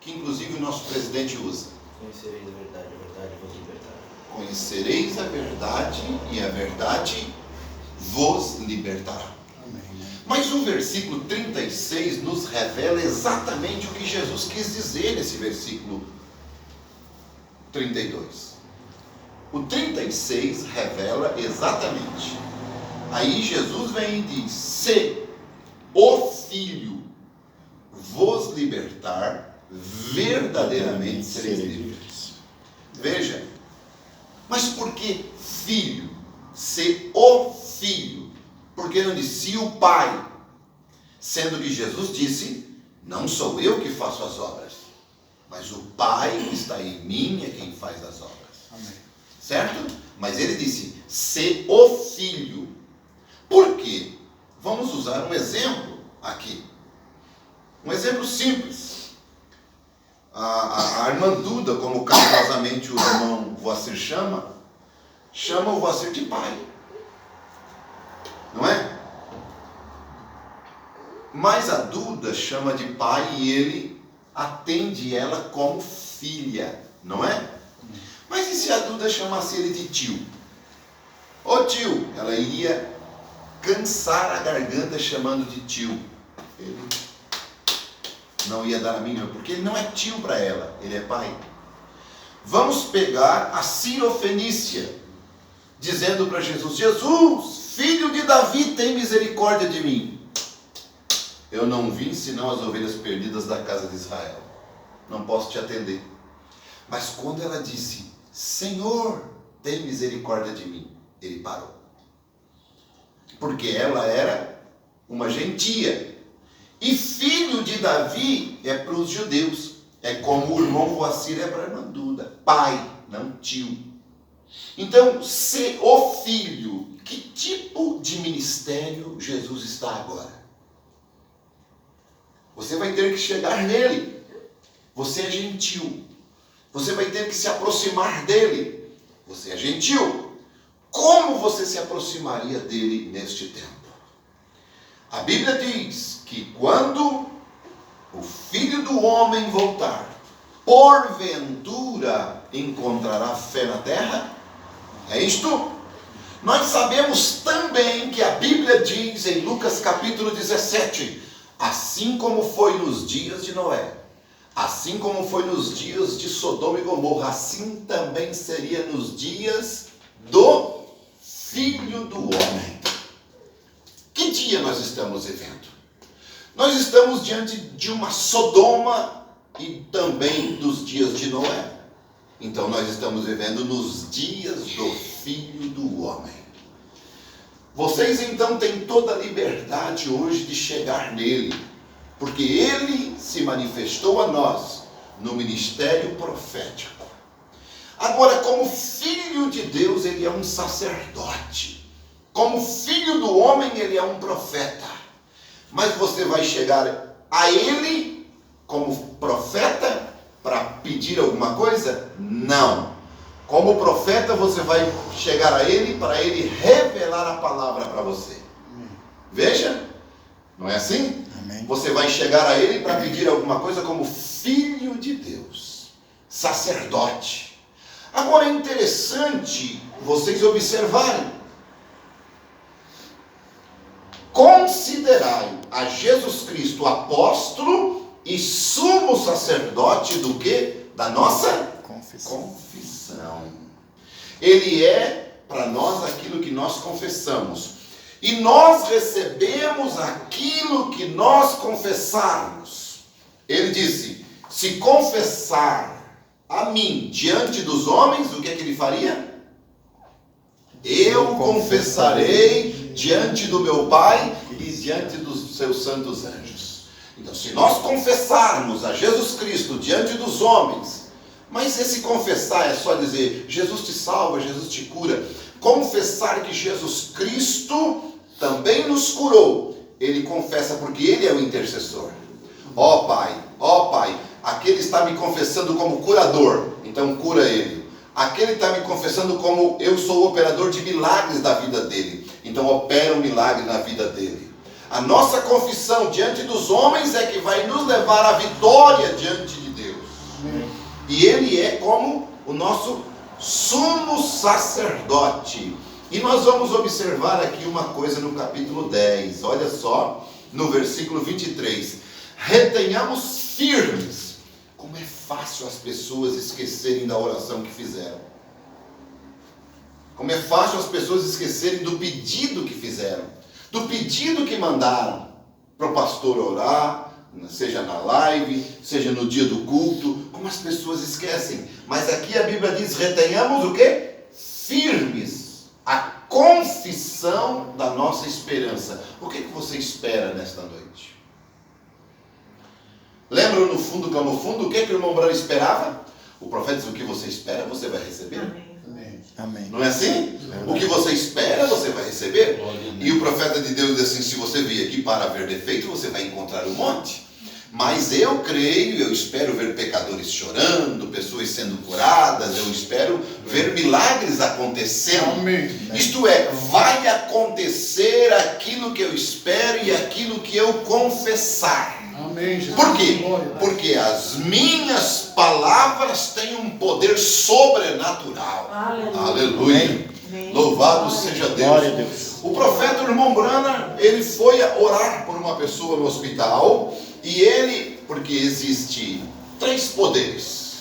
que inclusive o nosso presidente usa. Conhecereis a verdade e a verdade vos libertará. Conhecereis a verdade e a verdade vos libertará. Amém. Mas o versículo 36 nos revela exatamente o que Jesus quis dizer nesse versículo 32. O 36 revela exatamente. Aí Jesus vem e diz: se o Filho vos libertar, verdadeiramente sereis livres. Veja, mas por que filho? Se o Filho. Por que não disse o Pai? Sendo que Jesus disse: não sou eu que faço as obras, mas o Pai que está em mim é quem faz as obras. Amém. Certo? Mas ele disse: se o Filho. Por quê? Vamos usar um exemplo aqui. Um exemplo simples. A irmã Duda, como carinhosamente o irmão Voacir chama o Voacir de pai. Não é? Mas a Duda chama de pai e ele atende ela como filha. Não é? Mas e se a Duda chamasse ele de tio? Ô tio, ela iria cansar a garganta chamando de tio. Ele não ia dar a mínima, porque ele não é tio para ela, ele é pai. Vamos pegar a Cirofenícia, dizendo para Jesus: Jesus, filho de Davi, tem misericórdia de mim. Eu não vim senão as ovelhas perdidas da casa de Israel. Não posso te atender. Mas quando ela disse: Senhor, tem misericórdia de mim, ele parou. Porque ela era uma gentia. E filho de Davi é para os judeus. É como o irmão Voacir é para a irmã Duda. Pai, não tio. Então, se o filho, que tipo de ministério Jesus está agora? Você vai ter que chegar nele. Você é gentil. Você vai ter que se aproximar dele. Você é gentil. Como você se aproximaria dele neste tempo? A Bíblia diz que quando o Filho do Homem voltar, porventura encontrará fé na terra? É isto? Nós sabemos também que a Bíblia diz em Lucas capítulo 17, assim como foi nos dias de Noé, assim como foi nos dias de Sodoma e Gomorra, assim também seria nos dias do Filho do Homem. Que dia nós estamos vivendo? Nós estamos diante de uma Sodoma e também dos dias de Noé. Então nós estamos vivendo nos dias do Filho do Homem. Vocês então têm toda a liberdade hoje de chegar nele, porque ele se manifestou a nós no ministério profético. Agora, como Filho de Deus, ele é um sacerdote. Como filho do homem, ele é um profeta. Mas você vai chegar a ele como profeta para pedir alguma coisa? Não. Como profeta, você vai chegar a ele para ele revelar a palavra para você. Veja, não é assim? Amém. Você vai chegar a ele para pedir alguma coisa como filho de Deus, sacerdote. Agora é interessante vocês observarem. Considerai a Jesus Cristo apóstolo e sumo sacerdote do que? Da nossa confissão. Ele é para nós aquilo que nós confessamos. E nós recebemos aquilo que nós confessarmos. Ele disse: se confessar a mim diante dos homens, o que é que ele faria? Eu confessarei diante do meu Pai e diante dos seus santos anjos. Então, se nós confessarmos a Jesus Cristo diante dos homens, mas esse confessar é só dizer, Jesus te salva, Jesus te cura. Confessar que Jesus Cristo também nos curou. Ele confessa porque ele é o intercessor. Ó Pai, aquele está me confessando como curador, então cura ele. Aquele está me confessando como eu sou o operador de milagres da vida dele, então opera um milagre na vida dele. A nossa confissão diante dos homens é que vai nos levar à vitória diante de Deus. E Ele é como o nosso sumo sacerdote. E nós vamos observar aqui uma coisa no capítulo 10. Olha só, no versículo 23. Retenhamos firmes. Como é fácil as pessoas esquecerem da oração que fizeram. Como é fácil as pessoas esquecerem do pedido que fizeram. Do pedido que mandaram para o pastor orar, seja na live, seja no dia do culto. Como as pessoas esquecem. Mas aqui a Bíblia diz, retenhamos o quê? Firmes. A confissão da nossa esperança. O que você espera nesta noite? Lembram no fundo como no fundo? O que o irmão Branham esperava? O profeta diz, o que você espera, você vai receber. Amém. Amém. Não é assim? O que você espera, você vai receber. E o profeta de Deus diz assim, se você vir aqui para ver defeito, você vai encontrar um monte. Mas eu creio, eu espero ver pecadores chorando, pessoas sendo curadas, eu espero ver milagres acontecendo. Amém. Isto é, vai acontecer aquilo que eu espero e aquilo que eu confessar. Amém, Jesus. Por quê? Porque as minhas palavras têm um poder sobrenatural. Aleluia. Louvado seja Deus. Glória a Deus. O profeta, o irmão Branham, ele foi orar por uma pessoa no hospital. E ele, porque existe 3 poderes.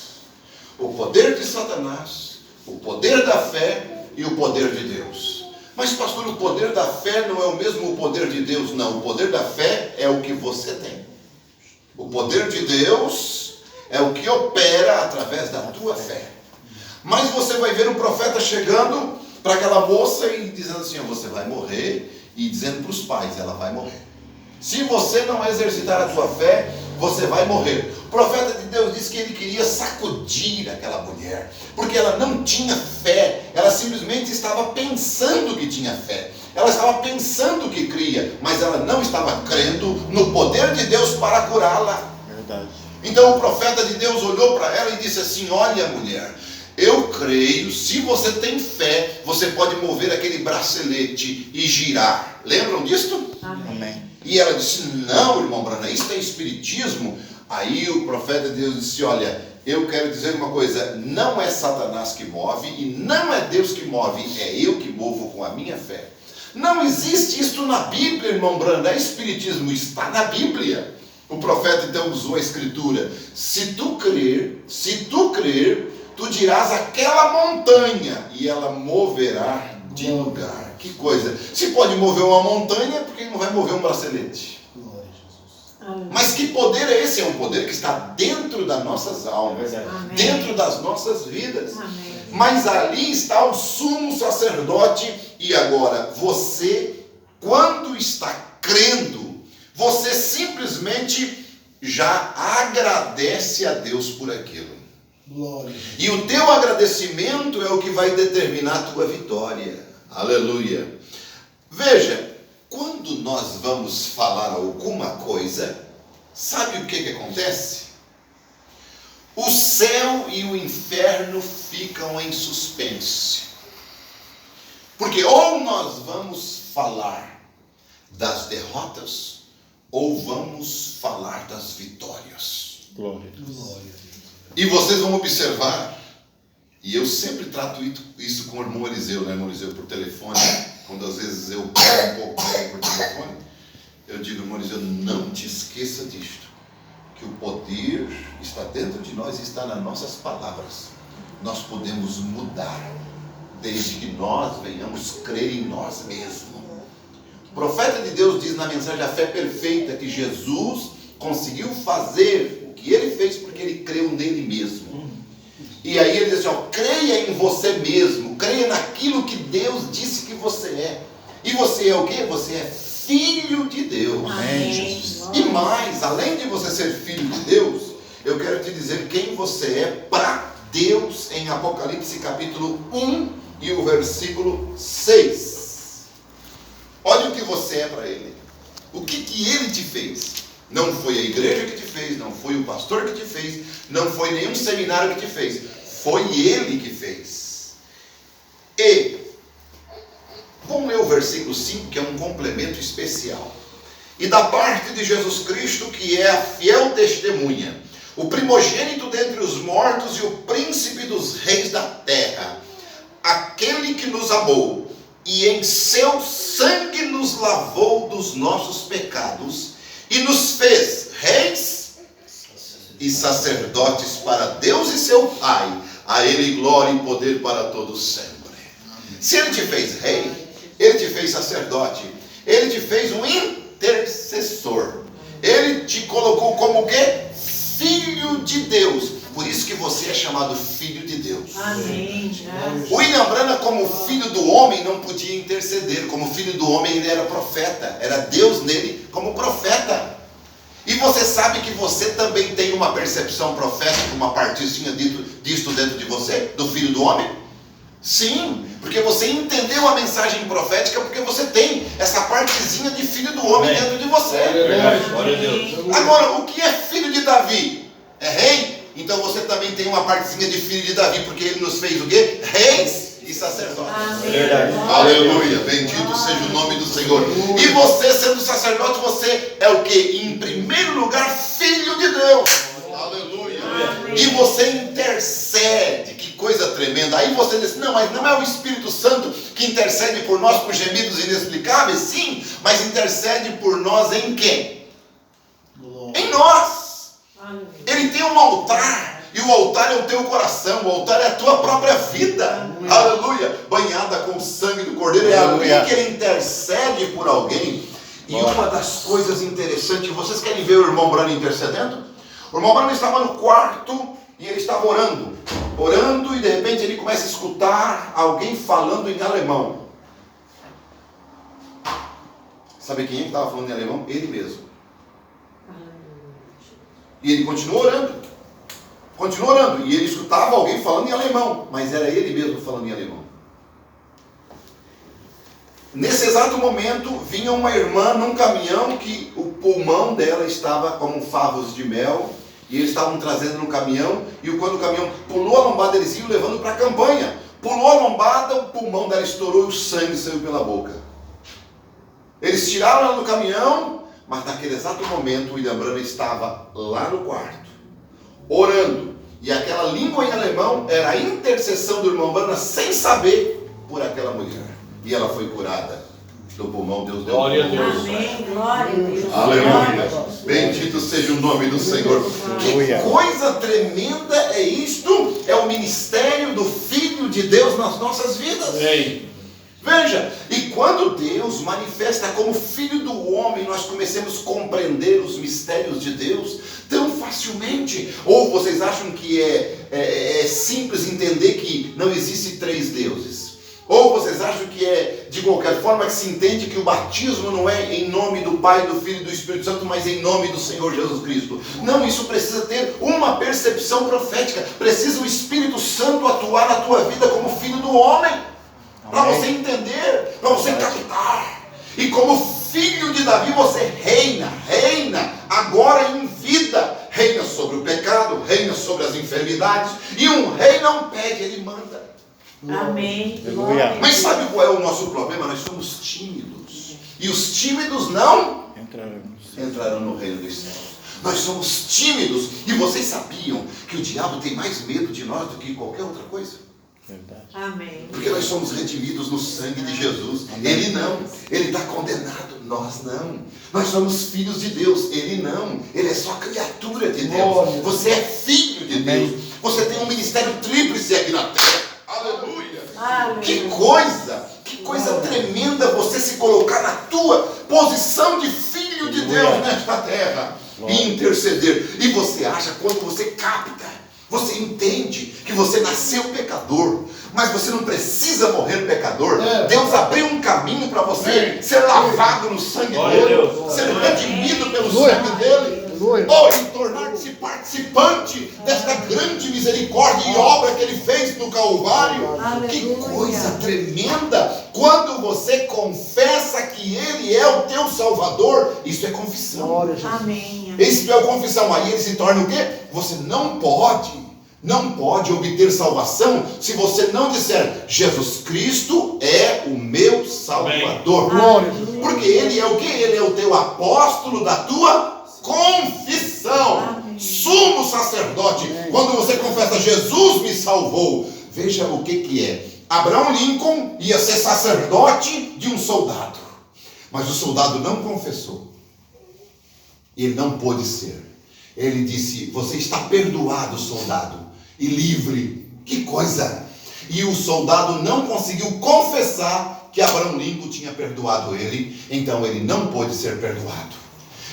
O poder de Satanás, o poder da fé e o poder de Deus. Mas pastor, o poder da fé não é o mesmo poder de Deus. Não, o poder da fé é o que você tem. O poder de Deus é o que opera através da tua fé. Mas você vai ver o profeta chegando para aquela moça e dizendo assim, você vai morrer, e dizendo para os pais, ela vai morrer. Se você não exercitar a tua fé, você vai morrer. O profeta de Deus disse que ele queria sacudir aquela mulher, porque ela não tinha fé, ela simplesmente estava pensando que tinha fé. Ela estava pensando que cria, mas ela não estava crendo no poder de Deus para curá-la. Verdade. Então o profeta de Deus olhou para ela e disse assim, olha mulher, eu creio, se você tem fé, você pode mover aquele bracelete e girar. Lembram disto? Amém. E ela disse, não, irmão Branham, isso é espiritismo. Aí o profeta de Deus disse, olha, eu quero dizer uma coisa, não é Satanás que move e não é Deus que move, é eu que movo com a minha fé. Não existe isso na Bíblia, irmão Branham, é espiritismo, está na Bíblia. O profeta então usou a escritura, se tu crer, tu dirás aquela montanha e ela moverá de lugar. Que coisa, se pode mover uma montanha, por que não vai mover um bracelete? Glória a Jesus. Mas que poder é esse? É um poder que está dentro das nossas almas, dentro das nossas vidas. Amém. Mas ali está o sumo sacerdote. E agora, você, quando está crendo, você simplesmente já agradece a Deus por aquilo. Glória. E o teu agradecimento é o que vai determinar a tua vitória. Aleluia. Veja, quando nós vamos falar alguma coisa, sabe o que acontece? O céu e o inferno ficam em suspense. Porque ou nós vamos falar das derrotas, ou vamos falar das vitórias. Glória a Deus. E vocês vão observar, e eu sempre trato isso com o irmão Eliseu, né, irmão Eliseu, por telefone, quando às vezes eu pego um pouco por telefone, eu digo, irmão Eliseu, não te esqueça disto, que o poder está dentro de nós e está nas nossas palavras. Nós podemos mudar, desde que nós venhamos crer em nós mesmos. O profeta de Deus diz na mensagem A Fé Perfeita que Jesus conseguiu fazer o que ele fez porque ele creu nele mesmo. E aí ele diz assim, creia em você mesmo, creia naquilo que Deus disse que você é. E você é o quê? Você é filho de Deus. Amém, Jesus. E mais, além de você ser filho de Deus, eu quero te dizer quem você é para Deus em Apocalipse capítulo 1 e o versículo 6. Olha o que você é para Ele. O que Ele te fez. Não foi a igreja que te fez, não foi o pastor que te fez, não foi nenhum seminário que te fez. Foi Ele que fez. E vamos ler o versículo 5, que é um complemento especial. e da parte de Jesus Cristo, que é a fiel testemunha, o primogênito dentre os mortos e o príncipe dos reis da terra, aquele que nos amou e em seu sangue nos lavou dos nossos pecados e nos fez reis e sacerdotes para Deus e seu Pai. A Ele glória e poder para todos sempre. Se Ele te fez rei, Ele te fez sacerdote, Ele te fez um intercessor, Ele te colocou como o quê? Filho de Deus. Por isso que você é chamado filho de Deus. Amém. O William Branham, como filho do homem, não podia interceder. Como filho do homem, ele era profeta. Era Deus nele como profeta. E você sabe que você também tem uma percepção profética, uma partezinha disto dentro de você, do filho do homem? Sim, porque você entendeu a mensagem profética, porque você tem essa partezinha de filho do homem dentro de você. Glória a Deus. Agora, o que é filho de Davi? É rei? Então você também tem uma partezinha de filho de Davi, porque ele nos fez o quê? Reis e sacerdotes. Verdade. Aleluia, bendito seja o nome do Senhor. E você, sendo sacerdote, você é o quê? Em primeiro lugar, filho de Deus. Aleluia. E você intercede. Que coisa tremenda. Aí você diz, não, mas não é o Espírito Santo que intercede por nós por gemidos inexplicáveis? Sim, mas intercede por nós em quem? Em nós. Ele tem um altar, e o altar é o teu coração, o altar é a tua própria vida, aleluia, banhada com o sangue do Cordeiro. É ali que ele intercede por alguém. E uma das coisas interessantes, vocês querem ver o irmão Branham intercedendo? O irmão Branham estava no quarto e ele estava orando, e de repente ele começa a escutar alguém falando em alemão. Sabe quem é que estava falando em alemão? Ele mesmo. E ele continuou orando, e ele escutava alguém falando em alemão, mas era ele mesmo falando em alemão. Nesse exato momento, vinha uma irmã num caminhão que o pulmão dela estava como favos de mel, e eles estavam trazendo no caminhão, e quando o caminhão pulou a lombada, eles iam levando para a campanha. Pulou a lombada, o pulmão dela estourou e o sangue saiu pela boca. Eles tiraram ela do caminhão, mas naquele exato momento o William Branham estava lá no quarto, orando. E aquela língua em alemão era a intercessão do irmão Branham sem saber por aquela mulher. E ela foi curada do pulmão. Deus deu. Glória a Deus. Amém. Glória a Deus. Aleluia. Bendito seja o nome do Senhor. Que coisa tremenda é isto. É o ministério do Filho de Deus nas nossas vidas. Amém. Veja, e quando Deus manifesta como Filho do homem, nós começamos a compreender os mistérios de Deus tão facilmente. Ou vocês acham que é simples entender que não existe três deuses? Ou vocês acham que é de qualquer forma que se entende que o batismo não é em nome do Pai, do Filho e do Espírito Santo, mas em nome do Senhor Jesus Cristo? Não, isso precisa ter uma percepção profética. Precisa o Espírito Santo atuar na tua vida como Filho do homem. Para você entender, para você captar. E como filho de Davi, você reina agora em vida. Reina sobre o pecado, reina sobre as enfermidades. E um rei não pede, ele manda. Amém. Mas sabe qual é o nosso problema? Nós somos tímidos. E os tímidos não entrarão no reino dos céus. Nós somos tímidos. E vocês sabiam que o diabo tem mais medo de nós do que qualquer outra coisa? Amém. Porque nós somos redimidos no sangue de Jesus. Amém. Ele não, ele está condenado. Nós não. Nós somos filhos de Deus. Ele não, ele é só criatura de Deus. Você é filho de Deus. Você tem um ministério tríplice aqui na terra. Aleluia. Que coisa tremenda você se colocar na tua posição de filho de Deus nesta terra e interceder. E você acha, quando você capta, você entende que você nasceu pecador, mas você não precisa morrer pecador. Deus abriu um caminho para você ser lavado no sangue dele, ser redimido pelo sangue dele, e tornar-se participante desta grande misericórdia e obra que ele fez no Calvário. Que coisa tremenda! Quando você confessa que ele é o teu Salvador, isso é confissão. Amém. Isso é confissão. Aí ele se torna o quê? Você não pode não pode obter salvação se você não disser: Jesus Cristo é o meu Salvador. Glória a Deus. Porque Ele é o que? Ele é o teu apóstolo da tua confissão. Amém. Sumo sacerdote. Quando você confessa: Jesus me salvou. Veja o que é. Abraham Lincoln ia ser sacerdote de um soldado. Mas o soldado não confessou. Ele não pôde ser. Ele disse: você está perdoado, soldado, e livre. Que coisa! E o soldado não conseguiu confessar que Abraham Lincoln tinha perdoado ele, então ele não pôde ser perdoado.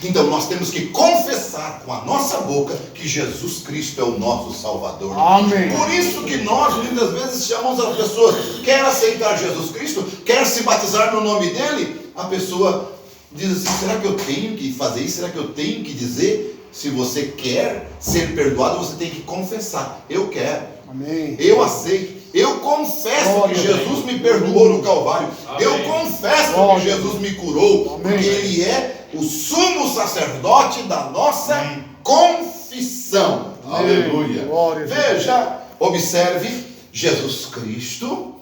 Então nós temos que confessar com a nossa boca que Jesus Cristo é o nosso Salvador. Amém. Por isso que nós muitas vezes chamamos as pessoas, quer aceitar Jesus Cristo, quer se batizar no nome dele, a pessoa diz assim: será que eu tenho que fazer isso? Será que eu tenho que dizer? Se você quer ser perdoado, você tem que confessar: eu quero, Amém. eu aceito, eu confesso Glória que a Deus. Jesus me perdoou no Calvário, Amém. eu confesso Glória que a Jesus me curou, Amém. porque Ele é o sumo sacerdote da nossa confissão. Amém. Aleluia. Glória a Deus. Veja, observe, Jesus Cristo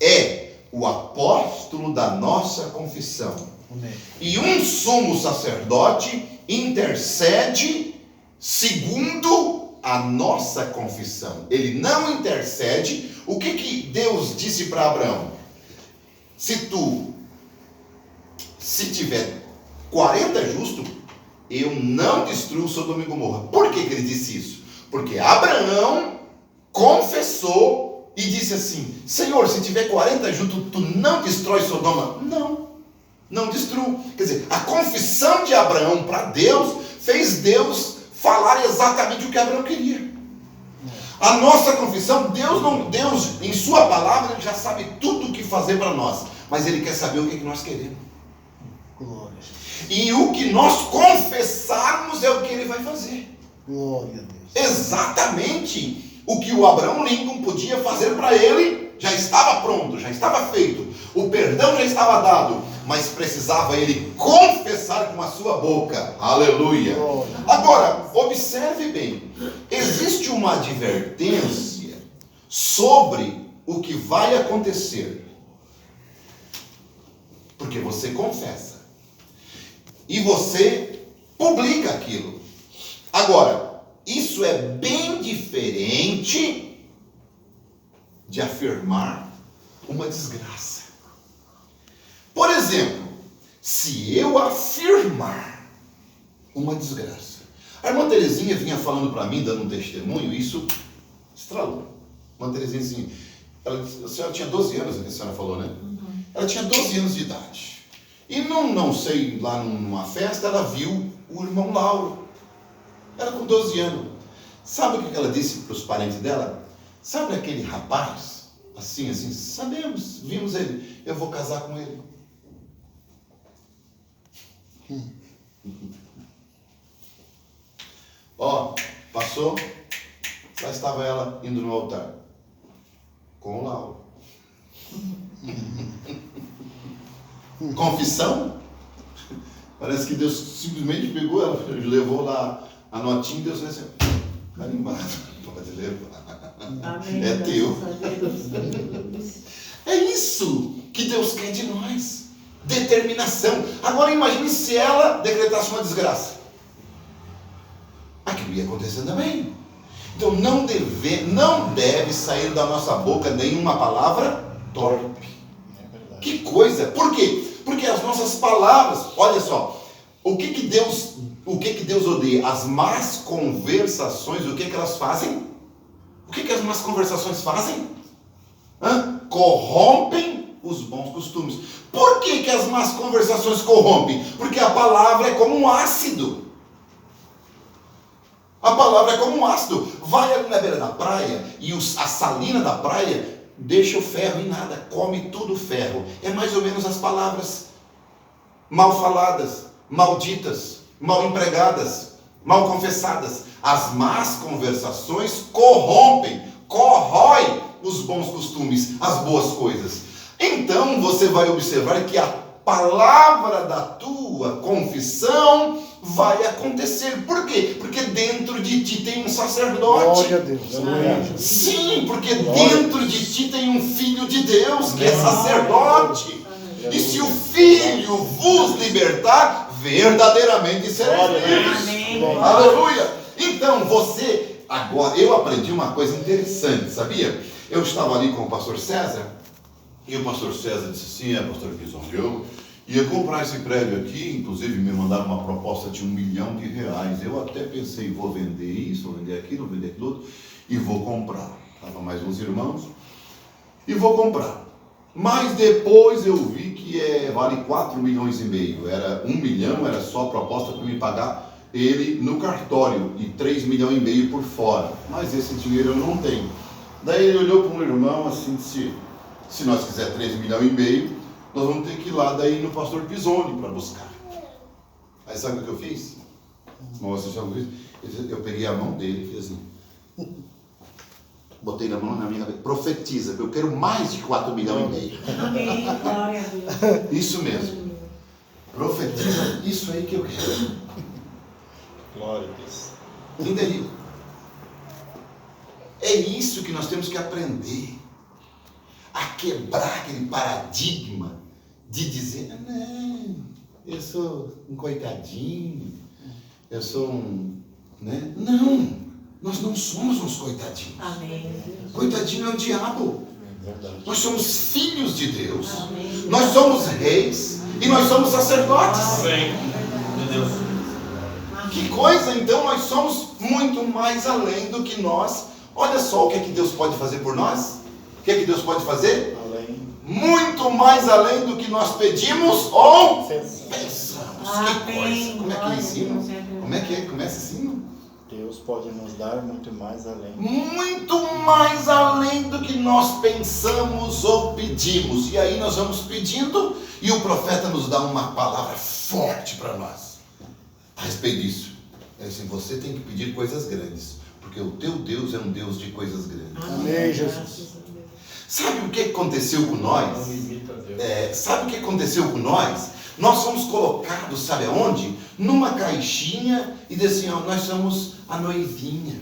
é o apóstolo da nossa confissão. Amém. E um sumo sacerdote intercede segundo a nossa confissão. Ele não intercede. O que Deus disse para Abraão? Se tiver 40 justos, eu não destruo Sodoma e Gomorra. Por que ele disse isso? Porque Abraão confessou e disse assim: Senhor, se tiver 40 justos, tu não destrói Sodoma? Não destruo. Quer dizer, a confissão de Abraão para Deus fez Deus falar exatamente o que Abraão queria. A nossa confissão, Deus em sua palavra, Ele já sabe tudo o que fazer para nós, mas Ele quer saber o que nós queremos. Glória a Deus. E o que nós confessarmos é o que Ele vai fazer. Glória a Deus. Exatamente o que o Abraham Lincoln podia fazer para ele já estava pronto, já estava feito. O perdão já estava dado, mas precisava ele confessar com a sua boca. Aleluia. Agora, observe bem. Existe uma advertência sobre o que vai acontecer. Porque você confessa. E você publica aquilo. Agora, isso é bem diferente de afirmar uma desgraça. Por exemplo, se eu afirmar uma desgraça. A irmã Terezinha vinha falando para mim, dando um testemunho, e isso estralou. A irmã Terezinha assim, a senhora tinha 12 anos, a senhora falou, né? Ela tinha 12 anos de idade. E não sei, lá numa festa, ela viu o irmão Lauro. Ela com 12 anos. Sabe o que ela disse para os parentes dela? Sabe aquele rapaz? Assim, sabemos, vimos ele. Eu vou casar com ele. Ó, passou. Lá estava ela indo no altar. Com o Lauro. Confissão? Parece que Deus simplesmente pegou ela, levou lá a notinha e Deus disse assim: carimbado, pode levar. Amém. É teu. Graças a Deus. É isso que Deus quer de nós. Determinação. Agora imagine se ela decretasse uma desgraça. Aquilo ia acontecer também. Então não deve sair da nossa boca nenhuma palavra torpe. Que coisa. Por quê? Porque as nossas palavras, olha só, o que Deus odeia? As más conversações, o que elas fazem? O que as más conversações fazem? Corrompem os bons costumes. Por que as más conversações corrompem? Porque a palavra é como um ácido. A palavra é como um ácido. Vai ali na beira da praia e a salina da praia deixa o ferro em nada, come tudo o ferro. É mais ou menos as palavras mal faladas, malditas, mal empregadas, mal confessadas. As más conversações corrompem, corroem os bons costumes, as boas coisas. Então você vai observar que a palavra da tua confissão vai acontecer. Por quê? Porque dentro de ti tem um sacerdote. Glória a Deus. Aleluia. Sim, porque dentro de ti tem um filho de Deus que é sacerdote. E se o filho vos libertar, verdadeiramente sereis livres. Amém. Aleluia. Então você, agora, eu aprendi uma coisa interessante, sabia? Eu estava ali com o pastor César, e o pastor César disse assim: pastor Pison, eu ia comprar esse prédio aqui, inclusive me mandaram uma proposta de R$1 milhão. Eu até pensei, vou vender isso, vou vender aquilo, vou vender aquilo outro, e vou comprar. Estavam mais uns irmãos, e vou comprar. Mas depois eu vi que vale R$4,5 milhões. Era R$1 milhão, era só a proposta para me pagar ele no cartório, e R$3,5 milhões por fora. Mas esse dinheiro eu não tenho. Daí ele olhou para um irmão assim e disse: se nós quiser R$3,5 milhões, nós vamos ter que ir lá daí no pastor Pisoni para buscar. Aí sabe o que eu fiz? Nossa, eu peguei a mão dele e fiz assim, botei na mão na minha cabeça: profetiza, eu quero mais de R$4,5 milhões. Amém. Glória a Deus. Isso mesmo. Profetiza isso aí que eu quero. Glória a Deus. Entendeu? É isso que nós temos que aprender. A quebrar aquele paradigma de dizer: não, eu sou um coitadinho, eu sou um... né? Não, nós não somos uns coitadinhos. Amém. Coitadinho é o diabo. Nós somos filhos de Deus. Amém. Nós somos reis e nós somos sacerdotes. Amém. Meu Deus. Que coisa, então nós somos muito mais além do que nós. Olha só o que é que Deus pode fazer por nós. O que é que Deus pode fazer? Além. Muito mais além do que nós pedimos ou pensamos. Que coisa. Como é que é esse hino? Como é que é? Começa esse hino? Deus pode nos dar muito mais além. Muito mais além do que nós pensamos ou pedimos. E aí nós vamos pedindo, e o profeta nos dá uma palavra forte para nós a respeito disso. É assim: você tem que pedir coisas grandes, porque o teu Deus é um Deus de coisas grandes. Amém, Jesus. Sabe o que aconteceu com nós? Não limita Deus. Sabe o que aconteceu com nós? Nós fomos colocados, sabe aonde? Numa caixinha, e diz assim: ó, nós somos a noivinha,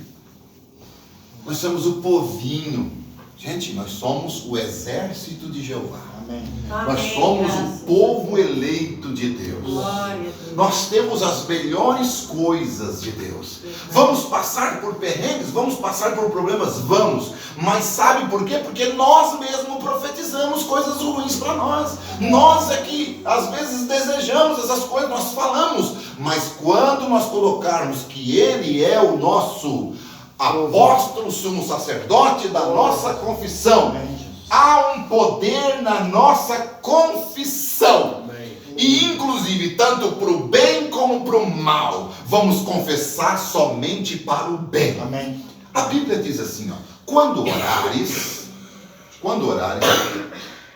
nós somos o povinho. Gente, nós somos o exército de Jeová. Amém. Nós somos o povo eleito de Deus. Glória a Deus. Nós temos as melhores coisas de Deus. Vamos passar por perrengues, vamos passar por problemas, vamos. Mas sabe por quê? Porque nós mesmos profetizamos coisas ruins para nós. Nós é que às vezes desejamos essas coisas, nós falamos. Mas quando nós colocarmos que Ele é o nosso apóstolo, sumo sacerdote da nossa confissão, Amém, Jesus. há um poder na nossa confissão. E inclusive tanto para o bem como para o mal, vamos confessar somente para o bem. Amém. A Bíblia diz assim, ó: quando orares,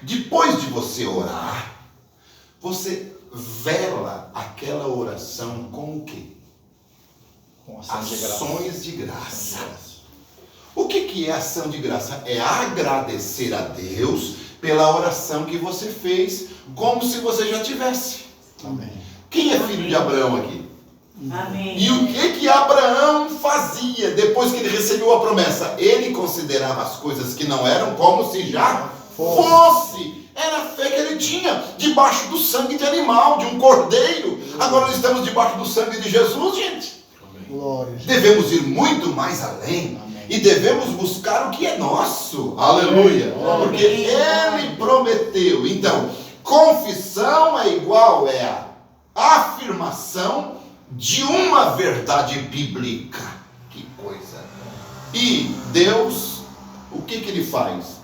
depois de você orar, você vela aquela oração com o quê? Com ação de graça. Ações de graça. O que é ação de graça? É agradecer a Deus pela oração que você fez, como se você já tivesse. Amém. Quem é filho de Abraão aqui? Amém. E o que Abraão fazia depois que ele recebeu a promessa? Ele considerava as coisas que não eram como se já fosse. Era a fé que ele tinha, debaixo do sangue de animal, de um cordeiro. Agora nós estamos debaixo do sangue de Jesus, gente. Glória a Deus. Devemos ir muito mais além. Amém. E devemos buscar o que é nosso. Aleluia. Porque Ele prometeu. Então, confissão é igual a afirmação de uma verdade bíblica. Que coisa. E Deus, o que Ele faz?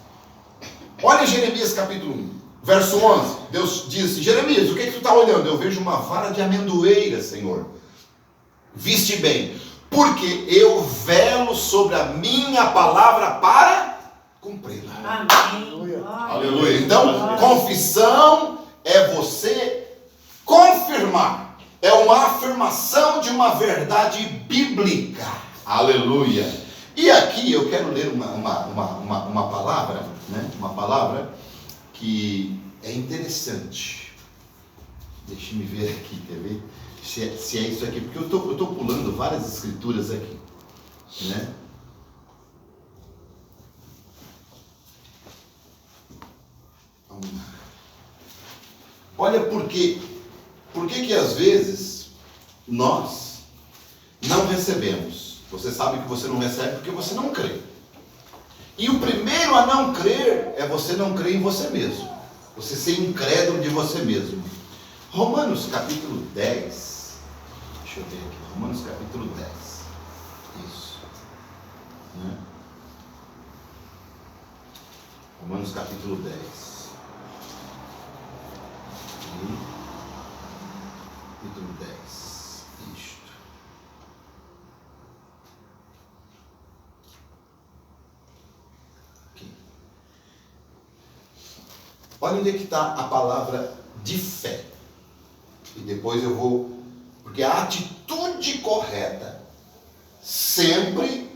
Olha Jeremias capítulo 1, verso 11. Deus disse: Jeremias, o que tu está olhando? Eu vejo uma vara de amendoeira, Senhor. Viste bem, porque eu velo sobre a minha palavra para cumpri-la. Amém. Aleluia. Então, confissão é você confirmar. É uma afirmação de uma verdade bíblica. Aleluia. E aqui eu quero ler uma palavra, né? Uma palavra que é interessante. Deixa-me ver aqui, quer ver? se é isso aqui, porque eu estou pulando várias escrituras aqui, né? Olha por que às vezes nós não recebemos. Você sabe que você não recebe porque você não crê. E o primeiro a não crer é você não crer em você mesmo. Você ser incrédulo de você mesmo. Romanos capítulo 10. Deixa eu ver aqui. Romanos capítulo 10. Isso. Né? Romanos capítulo 10. Capítulo 10. Isto. Aqui. Olha onde é que está a palavra de fé. E depois eu vou... Porque a atitude correta sempre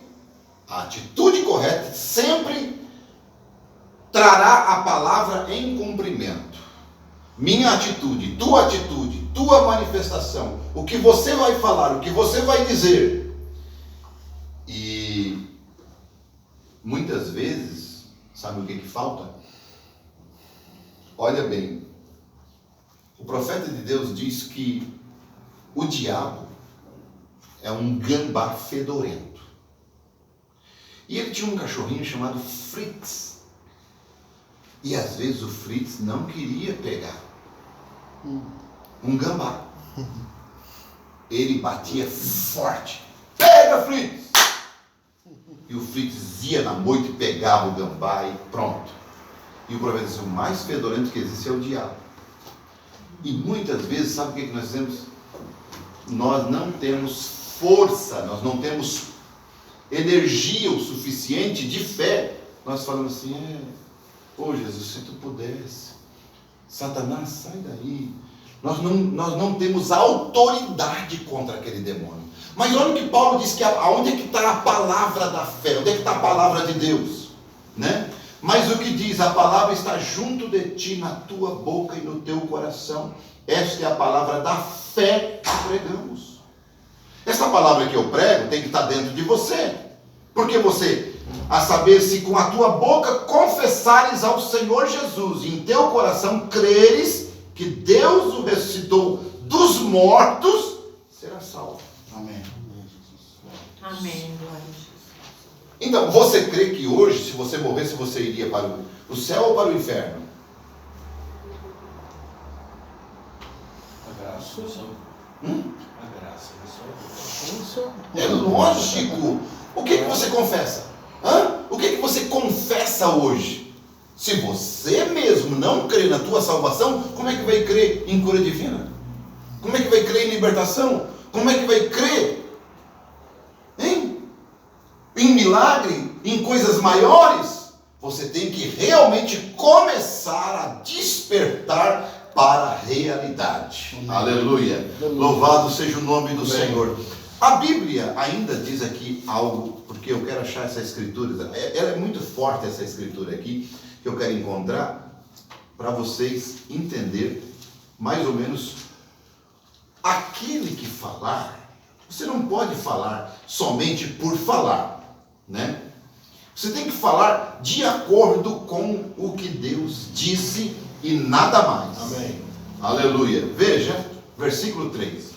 trará a palavra em cumprimento. Minha atitude, tua manifestação, o que você vai falar, o que você vai dizer. E muitas vezes, sabe o que falta? Olha bem, o profeta de Deus diz que o diabo é um gambá fedorento. E ele tinha um cachorrinho chamado Fritz. E às vezes o Fritz não queria pegar um gambá. Ele batia forte. Pega, Fritz! E o Fritz ia na moita e pegava o gambá e pronto. E o profeta disse, o mais fedorento que existe é o diabo. E muitas vezes, sabe o que nós temos? Nós não temos força, nós não temos energia o suficiente de fé. Nós falamos assim, Jesus, se tu pudesse, Satanás, sai daí. Nós não temos autoridade contra aquele demônio. Mas olha o que Paulo diz, que aonde é que está a palavra da fé? Onde é que está a palavra de Deus? Né? Mas o que diz, a palavra está junto de ti, na tua boca e no teu coração. Esta é a palavra da fé que pregamos. Essa palavra que eu prego tem que estar dentro de você. Porque você, a saber, se com a tua boca confessares ao Senhor Jesus e em teu coração creres que Deus o ressuscitou dos mortos, será salvo. Amém. Amém, glória a Jesus. Então, você crê que hoje, se você morresse, você iria para o céu ou para o inferno? A graça do Senhor. A graça do Senhor. É lógico. O que você confessa? O que você confessa hoje? Se você mesmo não crê na tua salvação, como é que vai crer em cura divina? Como é que vai crer em libertação? Como é que vai crer? Em milagre? Em coisas maiores? Você tem que realmente começar a despertar para a realidade. Aleluia. Louvado seja o nome do Senhor. A Bíblia ainda diz aqui algo, porque eu quero achar essa escritura, ela é muito forte essa escritura aqui, que eu quero encontrar, para vocês entenderem mais ou menos aquele que falar. Você não pode falar somente por falar, né? Você tem que falar de acordo com o que Deus disse e nada mais. Amém. Aleluia. Veja, versículo 3.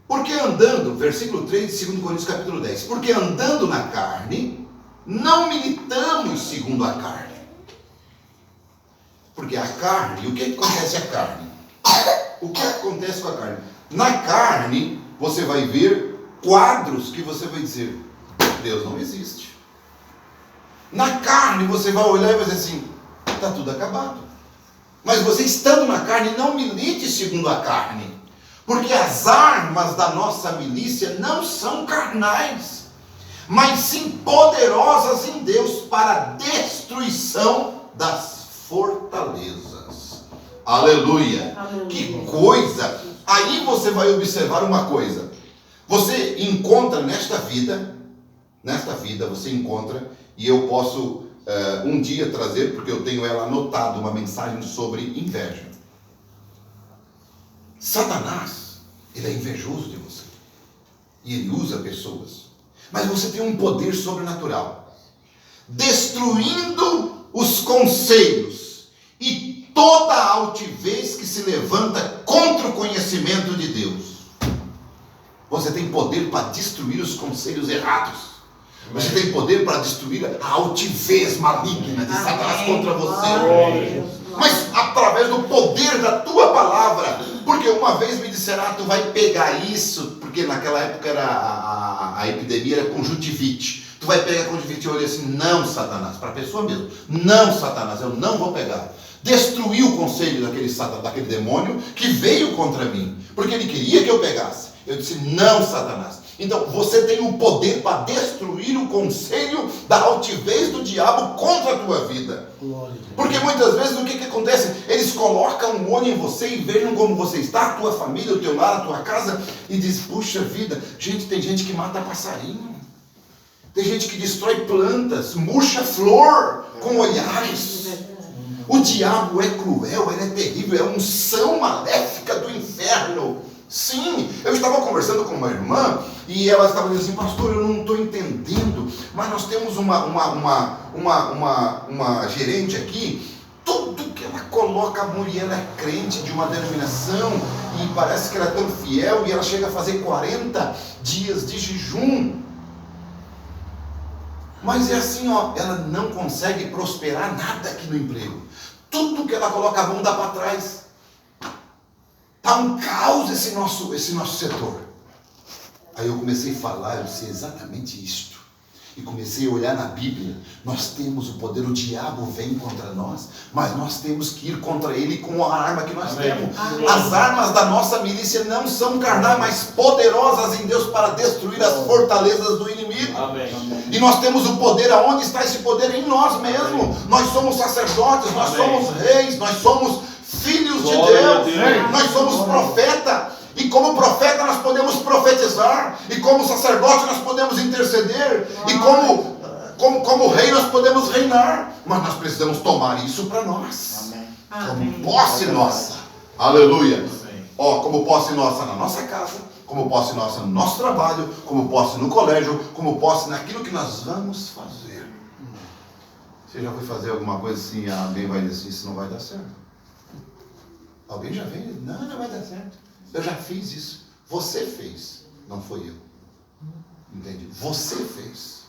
Porque andando, versículo 3 de 2 Coríntios capítulo 10, porque andando na carne, não militamos segundo a carne. Porque a carne, o que acontece à carne? O que acontece com a carne? Na carne, você vai ver quadros que você vai dizer, Deus não existe. Na carne, você vai olhar e vai dizer assim, está tudo acabado. Mas você estando na carne, não milite segundo a carne. Porque as armas da nossa milícia não são carnais, mas sim poderosas em Deus para a destruição das fortalezas. Aleluia. Aleluia. Que coisa! Aí você vai observar uma coisa. Você encontra nesta vida você encontra, e eu posso um dia trazer, porque eu tenho ela anotada, uma mensagem sobre inveja. Satanás, ele é invejoso de você. E ele usa pessoas. Mas você tem um poder sobrenatural. Destruindo os conselhos e toda a altivez que se levanta contra o conhecimento de Deus. Você tem poder para destruir os conselhos errados. Você tem poder para destruir a altivez maligna de Satanás contra você. Mas através do poder da tua palavra. Porque uma vez me disseram, tu vai pegar isso, porque naquela época era a epidemia era conjuntivite. Tu vai pegar conjuntivite. Eu olhei assim, não, Satanás, para a pessoa mesmo. Não, Satanás, eu não vou pegar. Destruiu o conselho daquele demônio que veio contra mim. Porque ele queria que eu pegasse. Eu disse, não, Satanás. Então, você tem o poder para destruir o conselho da altivez do diabo contra a tua vida. Porque muitas vezes o que acontece? Eles colocam um olho em você e vejam como você está, a tua família, o teu lar, a tua casa, e diz, puxa vida, tem gente que mata passarinho. Tem gente que destrói plantas, murcha flor com olhares. O diabo é cruel, ele é terrível, é unção maléfica do inferno. Sim, eu estava conversando com uma irmã e ela estava dizendo assim, pastor, eu não estou entendendo, mas nós temos uma gerente aqui, tudo que ela coloca, a mulher é crente de uma denominação e parece que ela é tão fiel e ela chega a fazer 40 dias de jejum. Mas é assim, ó, ela não consegue prosperar nada aqui no emprego. Tudo que ela coloca a mão dá para trás. Está um caos esse nosso setor. Aí eu comecei a falar, eu disse exatamente isto. E comecei a olhar na Bíblia. Nós temos o poder, o diabo vem contra nós, mas nós temos que ir contra ele com a arma que nós temos. Amém. As armas da nossa milícia não são carnais, mas poderosas em Deus para destruir as fortalezas do inimigo. Amém. E nós temos o poder, aonde está esse poder? Em nós mesmos. Amém. Nós somos sacerdotes, nós somos reis, nós somos filhos de Deus, nós somos profeta, e como profeta nós podemos profetizar, e como sacerdote nós podemos interceder, e como rei nós podemos reinar, mas nós precisamos tomar isso para nós, como posse nossa, aleluia, como posse nossa na nossa casa, como posse nossa no nosso trabalho, como posse no colégio, como posse naquilo que nós vamos fazer. Você já foi fazer alguma coisa assim, alguém vai dizer assim, isso não vai dar certo. Alguém já veio? Não vai dar certo. Eu já fiz isso. Você fez. Não foi eu. Entende? Você fez.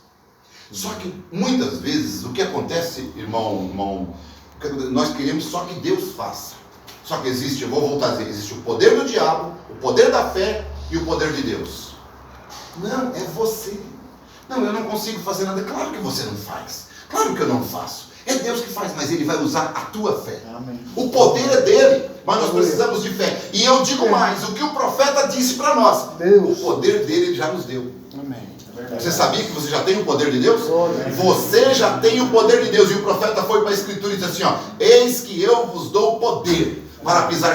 Só que muitas vezes o que acontece, irmão, nós queremos só que Deus faça. Só que existe, eu vou voltar a dizer, existe o poder do diabo, o poder da fé e o poder de Deus. Não, é você. Não, eu não consigo fazer nada. Claro que você não faz. Claro que eu não faço. É Deus que faz, mas Ele vai usar a tua fé. Amém. O poder é dele, mas nós precisamos de fé. E eu digo mais, o que o profeta disse para nós, Deus. O poder dele Ele já nos deu. Amém. É você sabia que você já tem o poder de Deus? Você já tem o poder de Deus. E o profeta foi para a Escritura e disse assim, ó, eis que eu vos dou poder para pisar